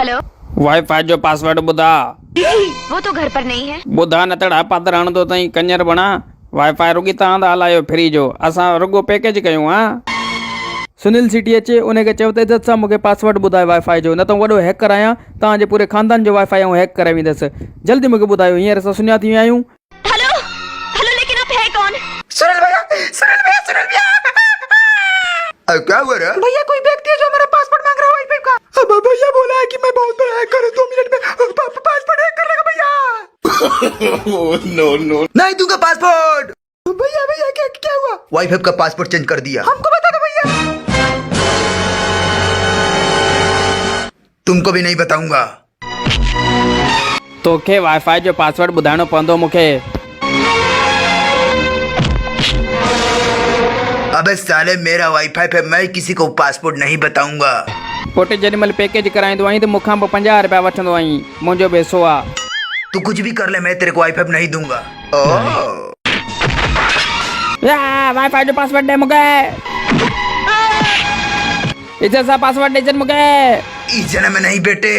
Hello, wifi जो password बुधा वो तो घर पर नहीं है। बुधा नतड़ा पादर आण दो तई कंजर बणा वाईफाई रुगी तव्हां दा हलायो फ्री जो असां रुगो पैकेज कयूं हां। सुनील सिटी अचे उनखे चयो त इज़त सां मूंखे पासवर्ड ॿुधायो वाईफाई जो, न त वॾो हैकर आहियां, तव्हांजे पूरे ख़ानदान जो वाईफाई हैक कराए वेंदुसि। जल्दी मूंखे ॿुधायो, हींअर असां सुञा थी विया आहियूं। हेलो हेलो, लेकिन आप है कौन? सुनील भैया, सुनील भैया, सुनील भैया। क्या हुआ रे? भैया कोई व्यक्ति है जो हमारा पासवर्ड मांग रहा है वाईफाई का। अब भैया बोला है कि मैं बहुत बड़ा हैकर हूं, 2 मिनट में पासवर्ड हैक कर लेगा भैया। नो नहीं दूंगा पासवर्ड। भैया भैया क्या हुआ? वाईफाई का पासवर्ड चेंज कर दिया। हमको बता दो भैया। तुमको भी नहीं बताऊंगा। तोखे वाईफाई जो पासवर्ड ॿुधाइणो पवंदो मूंखे। अबे साले, मेरा वाईफाई पे मैं किसी को पासवर्ड नहीं बताऊंगा। पोटे जेॾीमहिल पैकेज कराईंदो आहीं त मूंखां पोइ 50 रुपया वठंदो आहीं, मुंहिंजो पैसो आहे। तू कुछ भी कर ले, मैं तेरे को वाईफाई नहीं दूंगा। वाईफाई जो पासवर्ड दे मूंखे। इज्जत सां पासवर्ड दे मूंखे। इस जन्म में नहीं बेटे।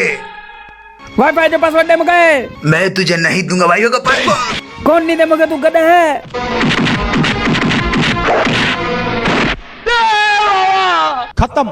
वाईफाई जो पासवर्ड दे मूंखे। मैं तुझे नहीं दूंगा वाईफाई का पासवर्ड। कौन नहीं दे मूंखे, तू कॾहिं है? खत्म।